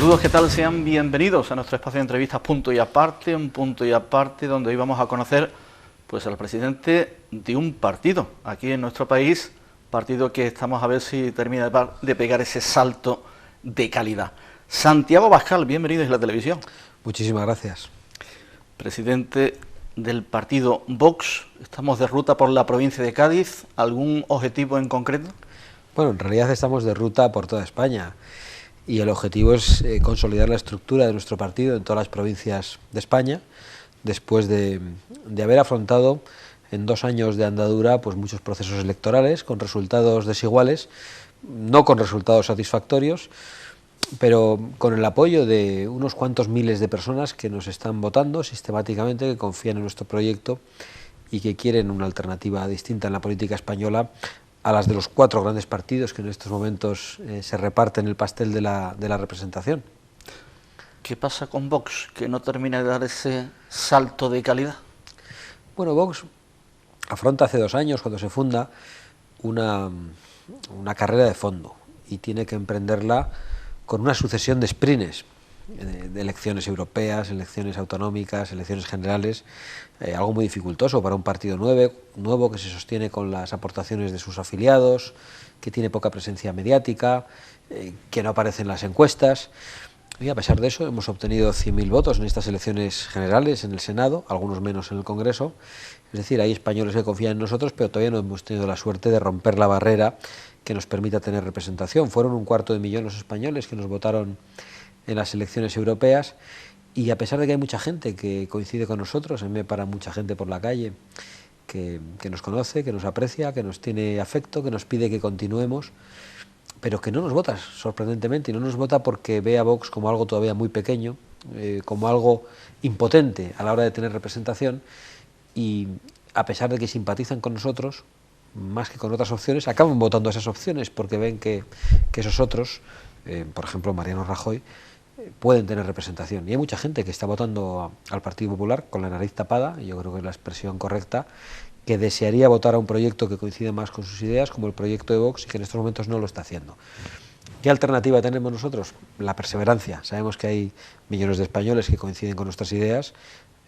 Saludos, ¿qué tal? Sean bienvenidos a nuestro espacio de entrevistas Punto y Aparte, un punto y aparte donde hoy vamos a conocer pues al presidente de un partido aquí en nuestro país, partido que estamos a ver si termina de pegar ese salto de calidad. Santiago Abascal, bienvenido a la televisión. Muchísimas gracias. Presidente del partido Vox, estamos de ruta por la provincia de Cádiz, ¿algún objetivo en concreto? Bueno, en realidad estamos de ruta por toda España y el objetivo es consolidar la estructura de nuestro partido en todas las provincias de España, después de haber afrontado en 2 años de andadura pues muchos procesos electorales con resultados desiguales, no con resultados satisfactorios, pero con el apoyo de unos cuantos miles de personas que nos están votando sistemáticamente, que confían en nuestro proyecto y que quieren una alternativa distinta en la política española a las de los 4 grandes partidos que en estos momentos se reparten el pastel de la representación. ¿Qué pasa con Vox, que no termina de dar ese salto de calidad? Bueno, Vox afronta hace 2 años, cuando se funda, una carrera de fondo y tiene que emprenderla con una sucesión de sprints, de elecciones europeas, elecciones autonómicas, elecciones generales, algo muy dificultoso para un partido nuevo que se sostiene con las aportaciones de sus afiliados, que tiene poca presencia mediática, que no aparece en las encuestas. Y a pesar de eso hemos obtenido 100.000 votos en estas elecciones generales en el Senado, algunos menos en el Congreso. Es decir, hay españoles que confían en nosotros, pero todavía no hemos tenido la suerte de romper la barrera que nos permita tener representación. Fueron 250.000 los españoles que nos votaron en las elecciones europeas, y a pesar de que hay mucha gente que coincide con nosotros, a mí me para mucha gente por la calle que nos conoce, que nos aprecia, que nos tiene afecto, que nos pide que continuemos, pero que no nos vota, sorprendentemente, y no nos vota porque ve a Vox como algo todavía muy pequeño, como algo impotente a la hora de tener representación, y a pesar de que simpatizan con nosotros, más que con otras opciones, acaban votando esas opciones porque ven que esos otros, por ejemplo Mariano Rajoy, pueden tener representación. Y hay mucha gente que está votando al Partido Popular con la nariz tapada, y yo creo que es la expresión correcta, que desearía votar a un proyecto que coincide más con sus ideas, como el proyecto de Vox, y que en estos momentos no lo está haciendo. ¿Qué alternativa tenemos nosotros? La perseverancia. Sabemos que hay millones de españoles que coinciden con nuestras ideas,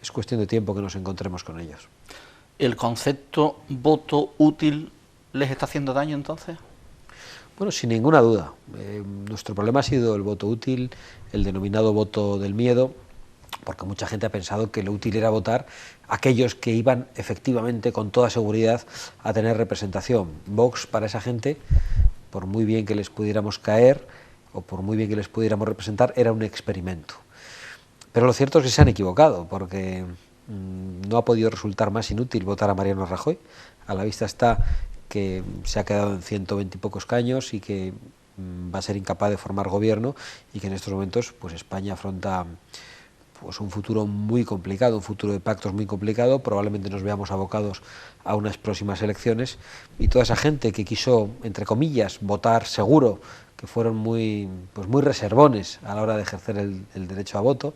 es cuestión de tiempo que nos encontremos con ellos. ¿El concepto voto útil les está haciendo daño entonces? Bueno, sin ninguna duda. Nuestro problema ha sido el voto útil, el denominado voto del miedo, porque mucha gente ha pensado que lo útil era votar a aquellos que iban efectivamente con toda seguridad a tener representación. Vox, para esa gente, por muy bien que les pudiéramos caer o por muy bien que les pudiéramos representar, era un experimento. Pero lo cierto es que se han equivocado, porque no ha podido resultar más inútil votar a Mariano Rajoy. A la vista está que se ha quedado en 120 y pocos escaños y que va a ser incapaz de formar gobierno, y que en estos momentos pues España afronta pues un futuro muy complicado, un futuro de pactos muy complicado. Probablemente nos veamos abocados a unas próximas elecciones, y toda esa gente que quiso, entre comillas, votar seguro, que fueron muy reservones a la hora de ejercer el derecho a voto,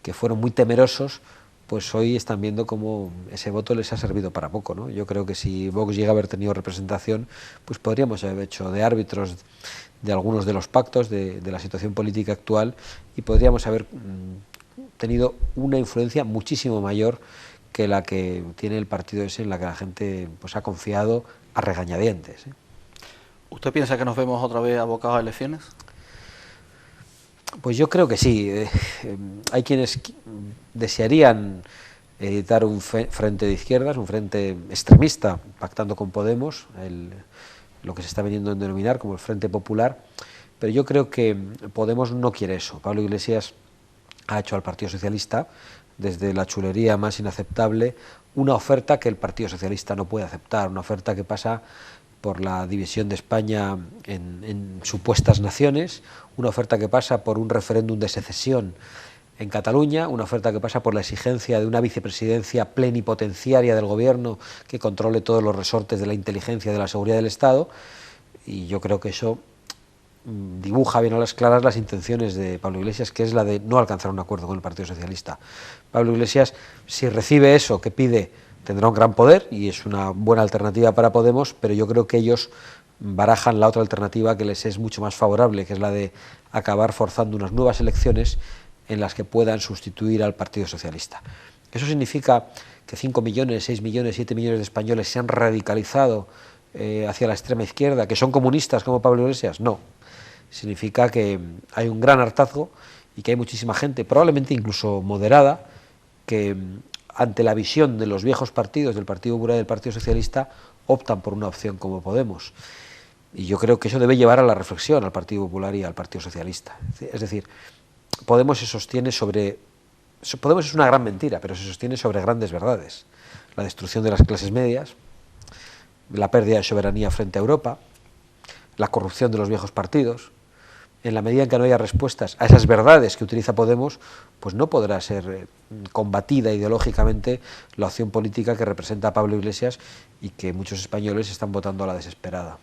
que fueron muy temerosos, pues hoy están viendo cómo ese voto les ha servido para poco, ¿no? Yo creo que si Vox llega a haber tenido representación, pues podríamos haber hecho de árbitros de algunos de los pactos de la situación política actual, y podríamos haber tenido una influencia muchísimo mayor que la que tiene el partido ese, en la que la gente pues ha confiado a regañadientes, ¿eh? ¿Usted piensa que nos vemos otra vez abocados a elecciones? Pues yo creo que sí. Hay quienes desearían editar un frente de izquierdas, un frente extremista, pactando con Podemos, lo que se está veniendo a denominar como el Frente Popular, pero yo creo que Podemos no quiere eso. Pablo Iglesias ha hecho al Partido Socialista, desde la chulería más inaceptable, una oferta que el Partido Socialista no puede aceptar, una oferta que pasa por la división de España en supuestas naciones, una oferta que pasa por un referéndum de secesión en Cataluña, una oferta que pasa por la exigencia de una vicepresidencia plenipotenciaria del gobierno que controle todos los resortes de la inteligencia y de la seguridad del Estado, y yo creo que eso dibuja bien a las claras las intenciones de Pablo Iglesias, que es la de no alcanzar un acuerdo con el Partido Socialista. Pablo Iglesias, si recibe eso que pide, tendrá un gran poder y es una buena alternativa para Podemos, pero yo creo que ellos barajan la otra alternativa que les es mucho más favorable, que es la de acabar forzando unas nuevas elecciones en las que puedan sustituir al Partido Socialista. ¿Eso significa que 5 millones, 6 millones, 7 millones de españoles se han radicalizado hacia la extrema izquierda, que son comunistas como Pablo Iglesias? No. Significa que hay un gran hartazgo y que hay muchísima gente, probablemente incluso moderada, que ante la visión de los viejos partidos, del Partido Popular y del Partido Socialista, optan por una opción como Podemos. Y yo creo que eso debe llevar a la reflexión al Partido Popular y al Partido Socialista. Es decir, Podemos se sostiene sobre... Podemos es una gran mentira, pero se sostiene sobre grandes verdades. La destrucción de las clases medias, la pérdida de soberanía frente a Europa, la corrupción de los viejos partidos. En la medida en que no haya respuestas a esas verdades que utiliza Podemos, pues no podrá ser combatida ideológicamente la opción política que representa a Pablo Iglesias y que muchos españoles están votando a la desesperada.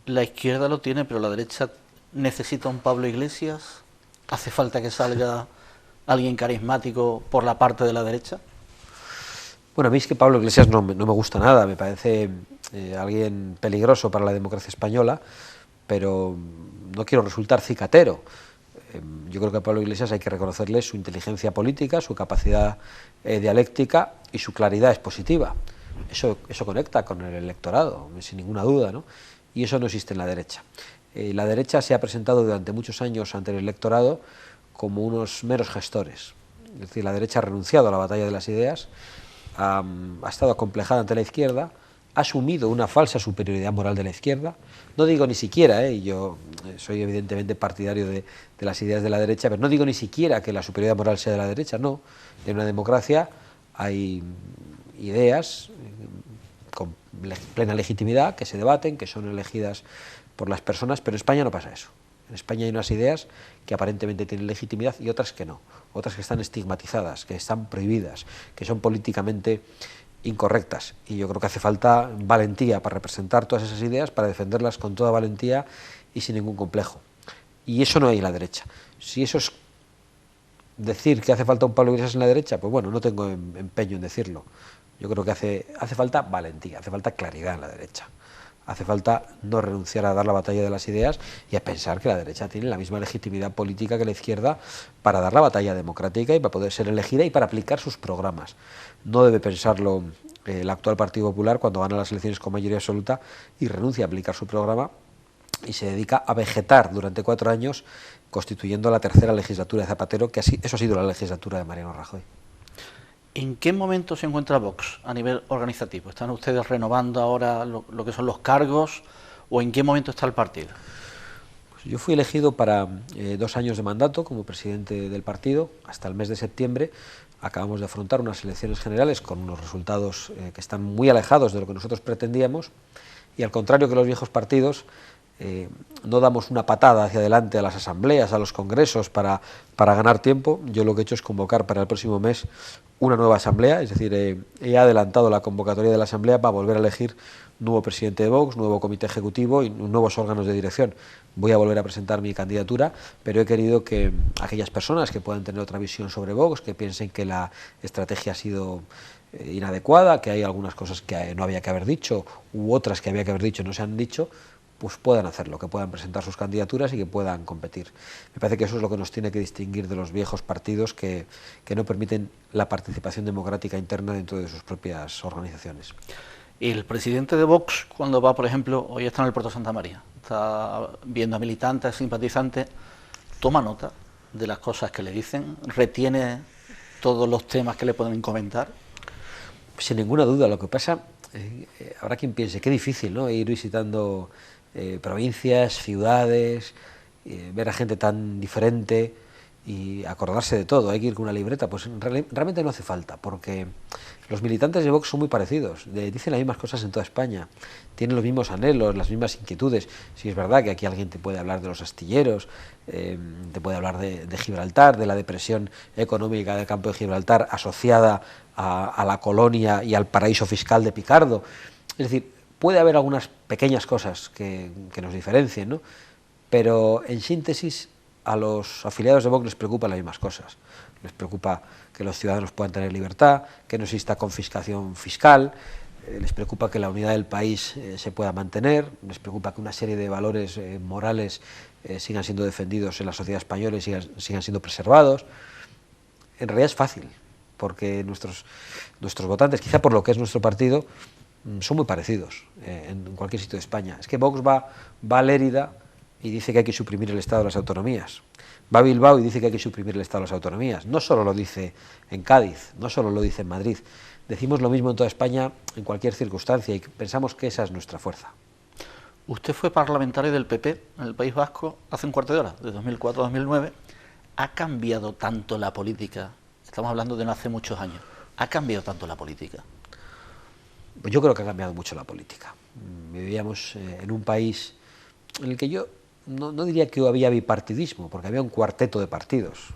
La izquierda lo tiene, pero la derecha necesita un Pablo Iglesias. ¿Hace falta que salga alguien carismático por la parte de la derecha? Bueno, a mí es que Pablo Iglesias no me gusta nada, me parece alguien peligroso para la democracia española, pero no quiero resultar cicatero. Yo creo que a Pablo Iglesias hay que reconocerle su inteligencia política, su capacidad dialéctica y su claridad expositiva. Eso conecta con el electorado, sin ninguna duda, ¿no? Y eso no existe en la derecha. La derecha se ha presentado durante muchos años ante el electorado como unos meros gestores. Es decir, la derecha ha renunciado a la batalla de las ideas, ha estado acomplejada ante la izquierda, ha asumido una falsa superioridad moral de la izquierda. No digo ni siquiera, yo soy evidentemente partidario de las ideas de la derecha, pero no digo ni siquiera que la superioridad moral sea de la derecha, no. En una democracia hay ideas con plena legitimidad que se debaten, que son elegidas por las personas, pero en España no pasa eso. En España hay unas ideas que aparentemente tienen legitimidad y otras que no, otras que están estigmatizadas, que están prohibidas, que son políticamente incorrectas, y yo creo que hace falta valentía para representar todas esas ideas, para defenderlas con toda valentía y sin ningún complejo, y eso no hay en la derecha. Si eso es decir que hace falta un Pablo Iglesias en la derecha, pues bueno, no tengo empeño en decirlo. Yo creo que hace falta valentía, hace falta claridad en la derecha, hace falta no renunciar a dar la batalla de las ideas y a pensar que la derecha tiene la misma legitimidad política que la izquierda para dar la batalla democrática y para poder ser elegida y para aplicar sus programas. No debe pensarlo el actual Partido Popular cuando gana las elecciones con mayoría absoluta y renuncia a aplicar su programa y se dedica a vegetar durante 4 años constituyendo la tercera legislatura de Zapatero, que eso ha sido la legislatura de Mariano Rajoy. ¿En qué momento se encuentra Vox a nivel organizativo? ¿Están ustedes renovando ahora lo que son los cargos o en qué momento está el partido? Pues yo fui elegido para 2 años de mandato como presidente del partido hasta el mes de septiembre. Acabamos de afrontar unas elecciones generales con unos resultados que están muy alejados de lo que nosotros pretendíamos y al contrario que los viejos partidos no damos una patada hacia adelante a las asambleas, a los congresos para ganar tiempo. Yo lo que he hecho es convocar para el próximo mes una nueva asamblea, es decir, he adelantado la convocatoria de la asamblea para volver a elegir nuevo presidente de Vox, nuevo comité ejecutivo y nuevos órganos de dirección. Voy a volver a presentar mi candidatura, pero he querido que aquellas personas que puedan tener otra visión sobre Vox, que piensen que la estrategia ha sido inadecuada, que hay algunas cosas que no había que haber dicho u otras que había que haber dicho y no se han dicho, pues puedan hacerlo, que puedan presentar sus candidaturas y que puedan competir. Me parece que eso es lo que nos tiene que distinguir de los viejos partidos que no permiten la participación democrática interna dentro de sus propias organizaciones. El presidente de Vox, cuando va, por ejemplo, hoy está en el Puerto Santa María, está viendo a militantes, simpatizantes, toma nota de las cosas que le dicen, retiene todos los temas que le pueden comentar. Sin ninguna duda, lo que pasa, habrá quien piense, qué difícil, ¿no?, ir visitando provincias, ciudades, ver a gente tan diferente y acordarse de todo, hay que ir con una libreta. Pues realmente no hace falta, porque los militantes de Vox son muy parecidos, dicen las mismas cosas en toda España, tienen los mismos anhelos, las mismas inquietudes. Sí, es verdad que aquí alguien te puede hablar de los astilleros, te puede hablar de Gibraltar, de la depresión económica del campo de Gibraltar asociada a la colonia y al paraíso fiscal de Picardo. Es decir, puede haber algunas pequeñas cosas que nos diferencien, ¿no? Pero en síntesis a los afiliados de Vox les preocupan las mismas cosas. Les preocupa que los ciudadanos puedan tener libertad, que no exista confiscación fiscal, les preocupa que la unidad del país se pueda mantener, les preocupa que una serie de valores morales sigan siendo defendidos en la sociedad española y sigan siendo preservados. En realidad es fácil, porque nuestros votantes, quizá por lo que es nuestro partido, son muy parecidos en cualquier sitio de España. Es que Vox va a Lérida y dice que hay que suprimir el Estado de las autonomías. Va a Bilbao y dice que hay que suprimir el Estado de las autonomías. No solo lo dice en Cádiz, no solo lo dice en Madrid. Decimos lo mismo en toda España en cualquier circunstancia y pensamos que esa es nuestra fuerza. Usted fue parlamentario del PP en el País Vasco hace un cuarto de hora, de 2004 a 2009. ¿Ha cambiado tanto la política? Estamos hablando de no hace muchos años. ¿Ha cambiado tanto la política? Pues yo creo que ha cambiado mucho la política. Vivíamos en un país en el que yo no diría que había bipartidismo, porque había un cuarteto de partidos,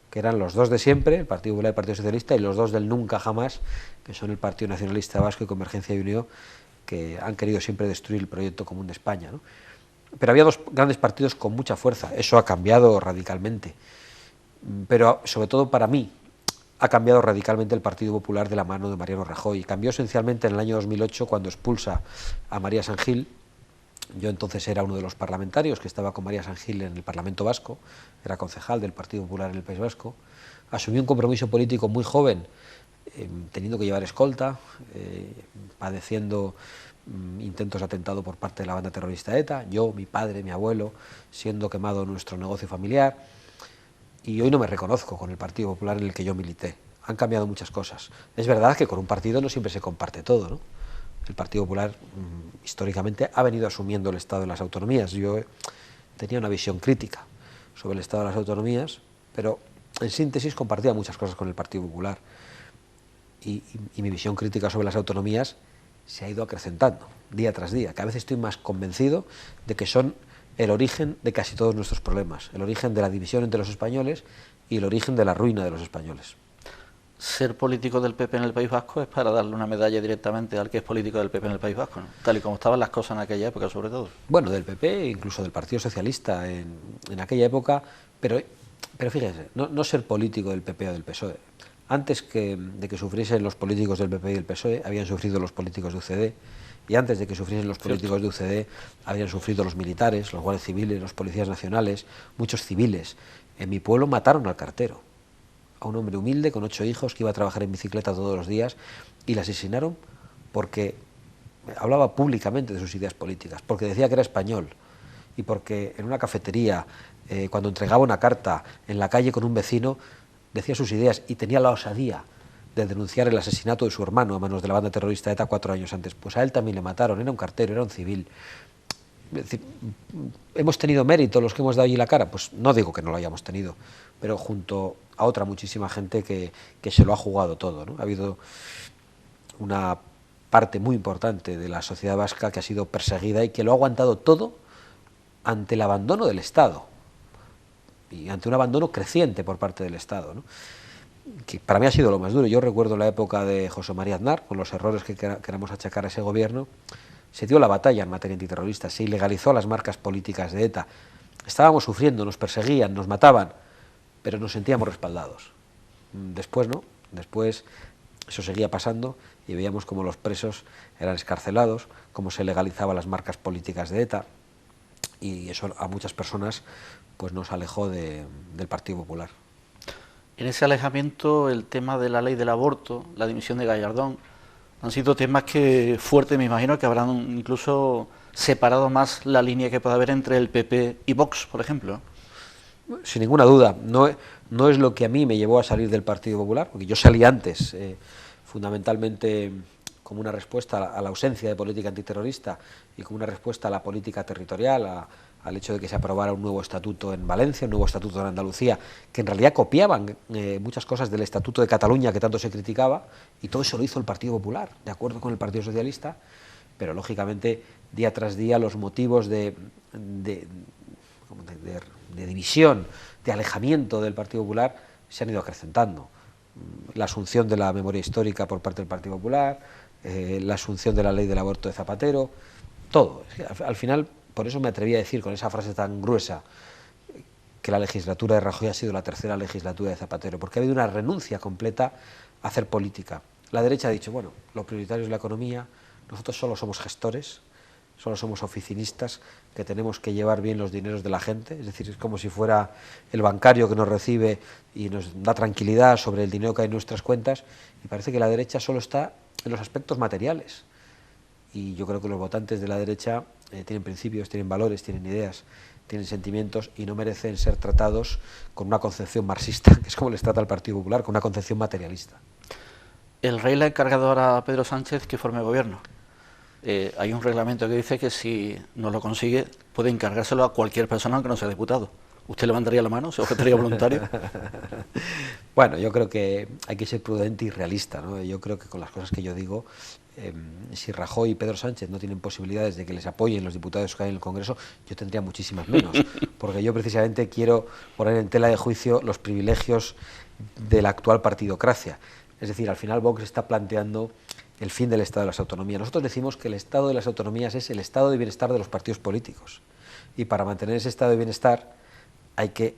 que eran los dos de siempre, el Partido Popular y el Partido Socialista, y los dos del nunca jamás, que son el Partido Nacionalista Vasco y Convergencia y Unió, que han querido siempre destruir el proyecto común de España, ¿no? Pero había dos grandes partidos con mucha fuerza, eso ha cambiado radicalmente. Pero sobre todo para mí, ha cambiado radicalmente el Partido Popular de la mano de Mariano Rajoy. Cambió esencialmente en el año 2008 cuando expulsa a María San Gil. Yo entonces era uno de los parlamentarios que estaba con María San Gil en el Parlamento Vasco, era concejal del Partido Popular en el País Vasco. Asumió un compromiso político muy joven, teniendo que llevar escolta, padeciendo intentos de atentado por parte de la banda terrorista ETA, yo, mi padre, mi abuelo, siendo quemado nuestro negocio familiar. Y hoy no me reconozco con el Partido Popular en el que yo milité. Han cambiado muchas cosas. Es verdad que con un partido no siempre se comparte todo, ¿no? El Partido Popular históricamente ha venido asumiendo el Estado de las autonomías. Yo tenía una visión crítica sobre el Estado de las autonomías, pero en síntesis compartía muchas cosas con el Partido Popular. Y mi visión crítica sobre las autonomías se ha ido acrecentando día tras día. Cada vez estoy más convencido de que son el origen de casi todos nuestros problemas, el origen de la división entre los españoles y el origen de la ruina de los españoles. Ser político del PP en el País Vasco es para darle una medalla directamente al que es político del PP en el País Vasco, ¿no? Tal y como estaban las cosas en aquella época, sobre todo. Bueno, del PP, incluso del Partido Socialista en aquella época, pero fíjese, no ser político del PP o del PSOE. Antes de que sufriesen los políticos del PP y del PSOE, habían sufrido los políticos de UCD, y antes de que sufriesen los políticos de UCD, habían sufrido los militares, los guardias civiles, los policías nacionales, muchos civiles. En mi pueblo mataron al cartero, a un hombre humilde con 8 hijos que iba a trabajar en bicicleta todos los días, y le asesinaron porque hablaba públicamente de sus ideas políticas, porque decía que era español, y porque en una cafetería, cuando entregaba una carta en la calle con un vecino, decía sus ideas y tenía la osadía de denunciar el asesinato de su hermano a manos de la banda terrorista ETA 4 años antes. Pues a él también le mataron, era un cartero, era un civil. Es decir, ¿hemos tenido mérito los que hemos dado allí la cara? Pues no digo que no lo hayamos tenido, pero junto a otra muchísima gente que se lo ha jugado todo, ¿no? Ha habido una parte muy importante de la sociedad vasca que ha sido perseguida y que lo ha aguantado todo ante el abandono del Estado y ante un abandono creciente por parte del Estado, ¿no? Que para mí ha sido lo más duro. Yo recuerdo la época de José María Aznar, con los errores que queramos achacar a ese gobierno. Se dio la batalla en materia antiterrorista, se ilegalizó las marcas políticas de ETA. Estábamos sufriendo, nos perseguían, nos mataban, pero nos sentíamos respaldados. Después no, después eso seguía pasando y veíamos cómo los presos eran excarcelados, cómo se legalizaban las marcas políticas de ETA, y eso a muchas personas pues nos alejó del Partido Popular. En ese alejamiento, el tema de la ley del aborto, la dimisión de Gallardón, han sido temas que fuertes, me imagino, que habrán incluso separado más la línea que puede haber entre el PP y Vox, por ejemplo. Sin ninguna duda, no es lo que a mí me llevó a salir del Partido Popular, porque yo salí antes, fundamentalmente como una respuesta a la ausencia de política antiterrorista y como una respuesta a la política territorial, al hecho de que se aprobara un nuevo estatuto en Valencia, un nuevo estatuto en Andalucía, que en realidad copiaban muchas cosas del Estatuto de Cataluña que tanto se criticaba, y todo eso lo hizo el Partido Popular, de acuerdo con el Partido Socialista, pero lógicamente día tras día los motivos de división, de alejamiento del Partido Popular se han ido acrecentando. La asunción de la memoria histórica por parte del Partido Popular, la asunción de la ley del aborto de Zapatero, todo. Es que al final, por eso me atreví a decir con esa frase tan gruesa que la legislatura de Rajoy ha sido la tercera legislatura de Zapatero, porque ha habido una renuncia completa a hacer política. La derecha ha dicho, bueno, lo prioritario es la economía, nosotros solo somos gestores, solo somos oficinistas, que tenemos que llevar bien los dineros de la gente, es decir, es como si fuera el bancario que nos recibe y nos da tranquilidad sobre el dinero que hay en nuestras cuentas, y parece que la derecha solo está en los aspectos materiales. Y yo creo que los votantes de la derecha tienen principios, tienen valores, tienen ideas, tienen sentimientos y no merecen ser tratados con una concepción marxista, que es como les trata el Partido Popular, con una concepción materialista. El rey le ha encargado ahora a Pedro Sánchez que forme gobierno. Hay un reglamento que dice que si no lo consigue puede encargárselo a cualquier persona aunque no sea diputado. ¿Usted levantaría la mano? ¿Se objetaría voluntario? Bueno, yo creo que hay que ser prudente y realista, ¿no? Yo creo que con las cosas que yo digo, si Rajoy y Pedro Sánchez no tienen posibilidades de que les apoyen los diputados que hay en el Congreso, yo tendría muchísimas menos, porque yo precisamente quiero poner en tela de juicio los privilegios de la actual partidocracia. Es decir, al final Vox está planteando el fin del Estado de las autonomías. Nosotros decimos que el Estado de las autonomías es el estado de bienestar de los partidos políticos, y para mantener ese estado de bienestar hay que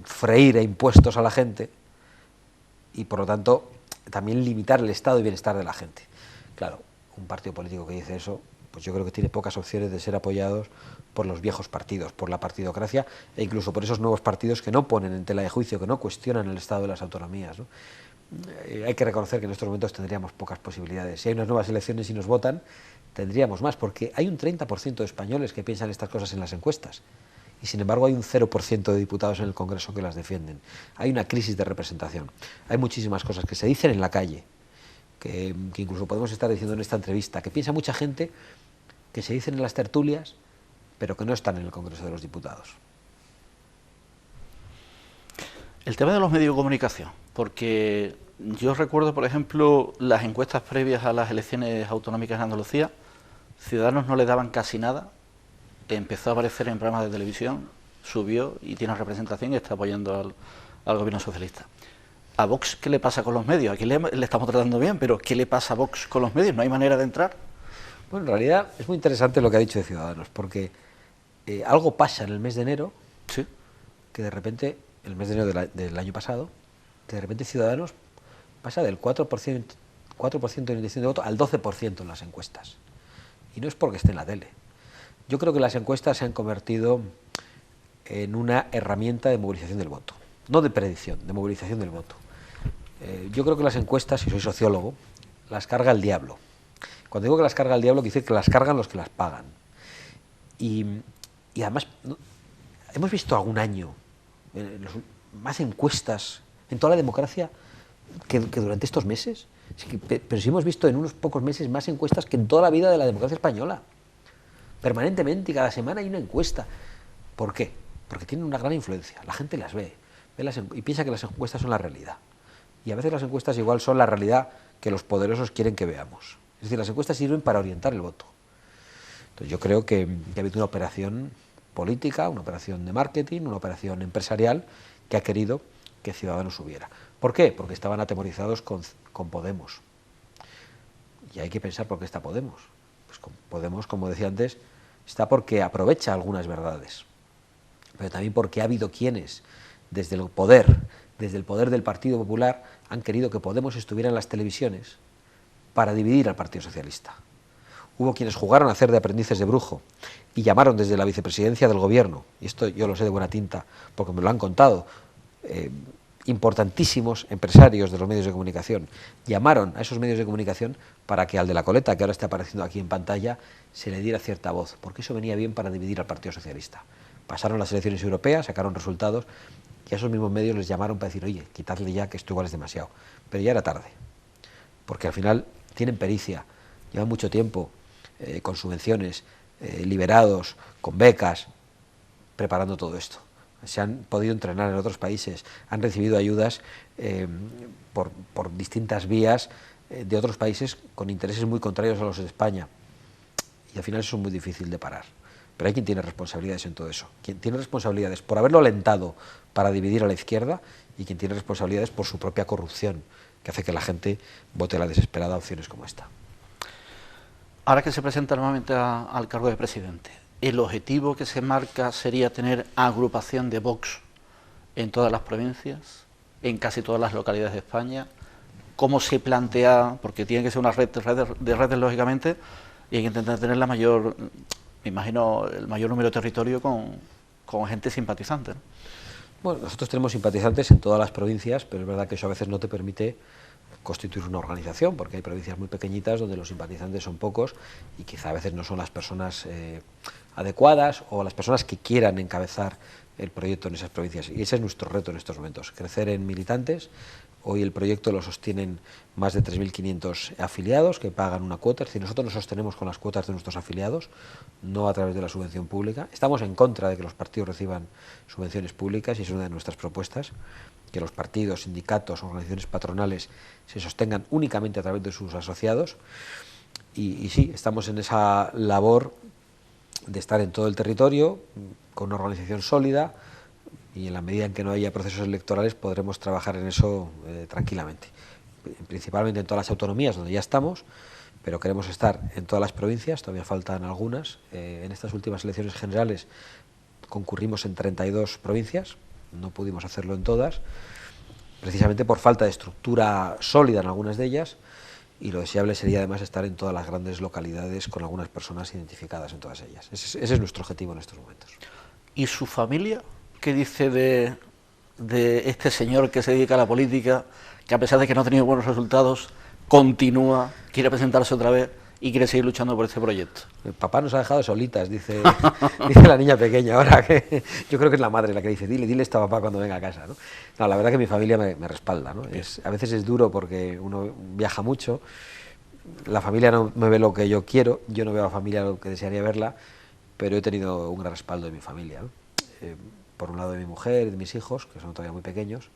freír a impuestos a la gente y, por lo tanto, también limitar el estado de bienestar de la gente. Claro, un partido político que dice eso, pues yo creo que tiene pocas opciones de ser apoyados por los viejos partidos, por la partidocracia e incluso por esos nuevos partidos que no ponen en tela de juicio, que no cuestionan el estado de las autonomías, ¿no? Hay que reconocer que en estos momentos tendríamos pocas posibilidades. Si hay unas nuevas elecciones y nos votan, tendríamos más, porque hay un 30% de españoles que piensan estas cosas en las encuestas. Y sin embargo hay un 0% de diputados en el Congreso que las defienden. Hay una crisis de representación. Hay muchísimas cosas que se dicen en la calle, que incluso podemos estar diciendo en esta entrevista, que piensa mucha gente, que se dicen en las tertulias, pero que no están en el Congreso de los Diputados. El tema de los medios de comunicación, porque yo recuerdo, por ejemplo, las encuestas previas a las elecciones autonómicas en Andalucía. Ciudadanos no le daban casi nada, empezó a aparecer en programas de televisión, subió y tiene representación y está apoyando al gobierno socialista. ¿A Vox qué le pasa con los medios? Aquí le estamos tratando bien, pero ¿qué le pasa a Vox con los medios? ¿No hay manera de entrar? Bueno, en realidad es muy interesante lo que ha dicho de Ciudadanos, porque algo pasa en el mes de enero, sí, que de repente, el mes de enero del año pasado, que de repente Ciudadanos pasa del 4% de intención de voto al 12% en las encuestas. Y no es porque esté en la tele. Yo creo que las encuestas se han convertido en una herramienta de movilización del voto, no de predicción, de movilización del voto. Yo creo que las encuestas, si soy sociólogo, las carga el diablo. Cuando digo que las carga el diablo, quiere decir que las cargan los que las pagan. Y además, hemos visto algún año más encuestas en toda la democracia que durante estos meses. Pero sí hemos visto en unos pocos meses más encuestas que en toda la vida de la democracia española. Permanentemente, y cada semana hay una encuesta. ¿Por qué? Porque tienen una gran influencia. La gente las ve y piensa que las encuestas son la realidad. Y a veces las encuestas igual son la realidad que los poderosos quieren que veamos. Es decir, las encuestas sirven para orientar el voto. Entonces yo creo que ha habido una operación política, una operación de marketing, una operación empresarial que ha querido que Ciudadanos subiera. ¿Por qué? Porque estaban atemorizados con Podemos. Y hay que pensar por qué está Podemos. Pues con Podemos, como decía antes, está porque aprovecha algunas verdades, pero también porque ha habido quienes, desde el poder del Partido Popular, han querido que Podemos estuviera en las televisiones para dividir al Partido Socialista. Hubo quienes jugaron a hacer de aprendices de brujo y llamaron desde la vicepresidencia del gobierno, y esto yo lo sé de buena tinta porque me lo han contado, importantísimos empresarios de los medios de comunicación, llamaron a esos medios de comunicación para que al de la coleta, que ahora está apareciendo aquí en pantalla, se le diera cierta voz, porque eso venía bien para dividir al Partido Socialista. Pasaron las elecciones europeas, sacaron resultados, y a esos mismos medios les llamaron para decir, oye, quitadle ya, que esto igual es demasiado. Pero ya era tarde, porque al final tienen pericia, llevan mucho tiempo con subvenciones, liberados, con becas, preparando todo esto. Se han podido entrenar en otros países, han recibido ayudas por distintas vías de otros países con intereses muy contrarios a los de España. Y al final eso es muy difícil de parar. Pero hay quien tiene responsabilidades en todo eso. Quien tiene responsabilidades por haberlo alentado para dividir a la izquierda y quien tiene responsabilidades por su propia corrupción, que hace que la gente vote a la desesperada opciones como esta. Ahora que se presenta nuevamente al cargo de presidente, ¿el objetivo que se marca sería tener agrupación de Vox en todas las provincias, en casi todas las localidades de España? cómo se plantea, porque tiene que ser una red de redes, lógicamente, y hay que intentar tener la mayor, me imagino, el mayor número de territorio con gente simpatizante, ¿no? Bueno, nosotros tenemos simpatizantes en todas las provincias, pero es verdad que eso a veces no te permite constituir una organización, porque hay provincias muy pequeñitas donde los simpatizantes son pocos y quizá a veces no son las personas adecuadas o las personas que quieran encabezar el proyecto en esas provincias. Y ese es nuestro reto en estos momentos, crecer en militantes. Hoy el proyecto lo sostienen más de 3.500 afiliados que pagan una cuota, es decir, nosotros nos sostenemos con las cuotas de nuestros afiliados, no a través de la subvención pública. Estamos en contra de que los partidos reciban subvenciones públicas y es una de nuestras propuestas, que los partidos, sindicatos, organizaciones patronales se sostengan únicamente a través de sus asociados. Y sí, estamos en esa labor de estar en todo el territorio con una organización sólida, y en la medida en que no haya procesos electorales podremos trabajar en eso tranquilamente. Principalmente en todas las autonomías donde ya estamos, pero queremos estar en todas las provincias, todavía faltan algunas. En estas últimas elecciones generales concurrimos en 32 provincias, no pudimos hacerlo en todas, precisamente por falta de estructura sólida en algunas de ellas, y lo deseable sería además estar en todas las grandes localidades con algunas personas identificadas en todas ellas. Ese es nuestro objetivo en estos momentos. ¿Y su familia qué dice de este señor que se dedica a la política, que a pesar de que no ha tenido buenos resultados, continúa, quiere presentarse otra vez y quiere seguir luchando por este proyecto? El papá nos ha dejado solitas, dice la niña pequeña ahora, que yo creo que es la madre la que dice, dile esto a papá cuando venga a casa, ¿no? No, la verdad que mi familia me respalda, ¿no? A veces es duro porque uno viaja mucho, la familia no me ve lo que yo quiero, yo no veo a la familia lo que desearía verla, pero he tenido un gran respaldo de mi familia, ¿no? Por un lado de mi mujer y de mis hijos, que son todavía muy pequeños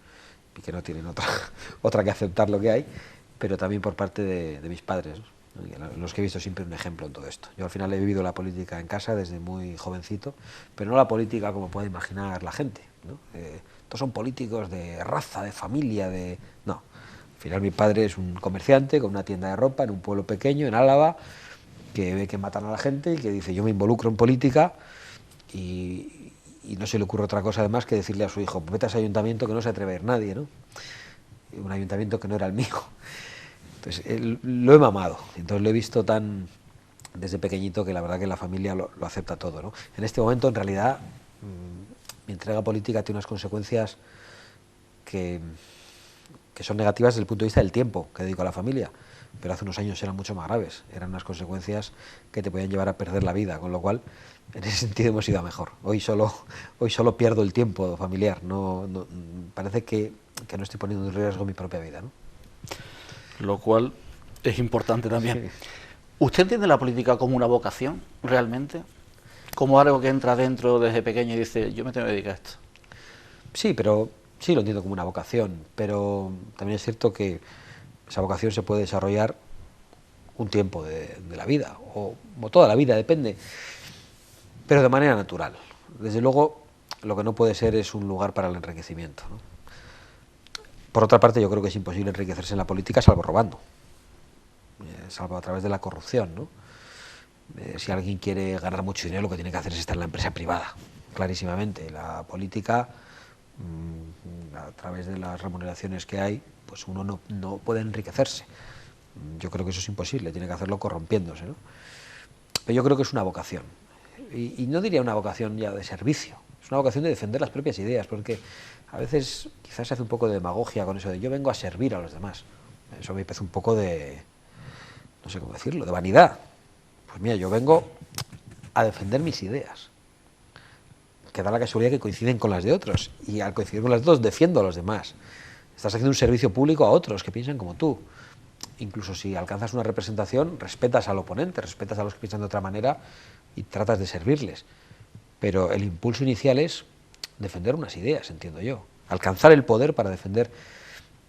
y que no tienen otra que aceptar lo que hay, pero también por parte de mis padres, ¿no? Los que he visto siempre un ejemplo en todo esto. Yo al final he vivido la política en casa desde muy jovencito, pero no la política como puede imaginar la gente, ¿no? Estos son políticos de raza, de familia, no. Al final mi padre es un comerciante con una tienda de ropa en un pueblo pequeño, en Álava, que ve que matan a la gente y que dice, yo me involucro en política y no se le ocurre otra cosa además que decirle a su hijo, vete a ese ayuntamiento que no se atreve a ir nadie, ¿no? Un ayuntamiento que no era el mío. Entonces, lo he mamado, entonces lo he visto tan desde pequeñito que la verdad que la familia lo acepta todo, ¿no? En este momento, en realidad, mi entrega política tiene unas consecuencias que son negativas desde el punto de vista del tiempo que dedico a la familia, pero hace unos años eran mucho más graves, eran unas consecuencias que te podían llevar a perder la vida, con lo cual, en ese sentido hemos ido a mejor. Hoy solo pierdo el tiempo familiar, parece que no estoy poniendo en riesgo mi propia vida, ¿no? Lo cual es importante también. Sí. ¿Usted entiende la política como una vocación, realmente? ¿Como algo que entra dentro desde pequeño y dice, yo me tengo que dedicar a esto? Sí, sí lo entiendo como una vocación, pero también es cierto que esa vocación se puede desarrollar un tiempo de la vida, o toda la vida, depende, pero de manera natural. Desde luego, lo que no puede ser es un lugar para el enriquecimiento, ¿no? Por otra parte, yo creo que es imposible enriquecerse en la política salvo robando, salvo a través de la corrupción, ¿no? Si alguien quiere ganar mucho dinero, lo que tiene que hacer es estar en la empresa privada, clarísimamente. La política, a través de las remuneraciones que hay, pues uno no puede enriquecerse. Yo creo que eso es imposible, tiene que hacerlo corrompiéndose, ¿no? Pero yo creo que es una vocación, y no diría una vocación ya de servicio, es una vocación de defender las propias ideas, porque a veces quizás se hace un poco de demagogia con eso de yo vengo a servir a los demás. Eso me parece un poco de, no sé cómo decirlo, de vanidad. Pues mira, yo vengo a defender mis ideas, que da la casualidad que coinciden con las de otros, y al coincidir con las de otros defiendo a los demás. Estás haciendo un servicio público a otros que piensan como tú. Incluso si alcanzas una representación, respetas al oponente, respetas a los que piensan de otra manera y tratas de servirles. Pero el impulso inicial es defender unas ideas, entiendo yo. Alcanzar el poder para defender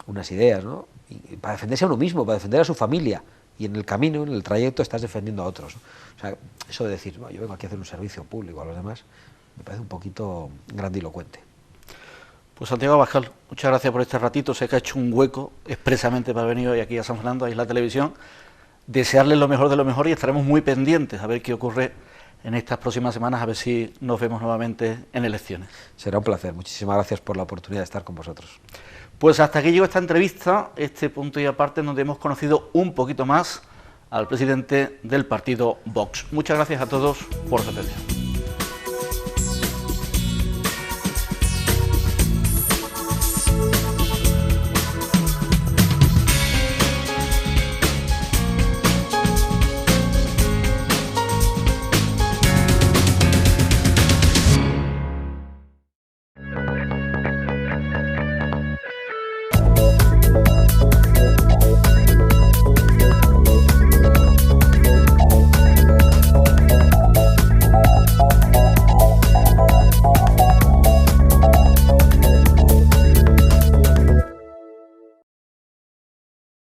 unas ideas, ¿no? Y para defenderse a uno mismo, para defender a su familia. Y en el camino, en el trayecto, estás defendiendo a otros, ¿no? O sea, eso de decir, yo vengo aquí a hacer un servicio público a los demás, me parece un poquito grandilocuente. Pues Santiago Abascal, muchas gracias por este ratito. Sé que ha hecho un hueco expresamente para venir hoy aquí a San Fernando, a Isla Televisión. Desearles lo mejor de lo mejor y estaremos muy pendientes a ver qué ocurre en estas próximas semanas, a ver si nos vemos nuevamente en elecciones. Será un placer. Muchísimas gracias por la oportunidad de estar con vosotros. Pues hasta aquí llegó esta entrevista, este punto y aparte, donde hemos conocido un poquito más al presidente del partido Vox. Muchas gracias a todos por su atención.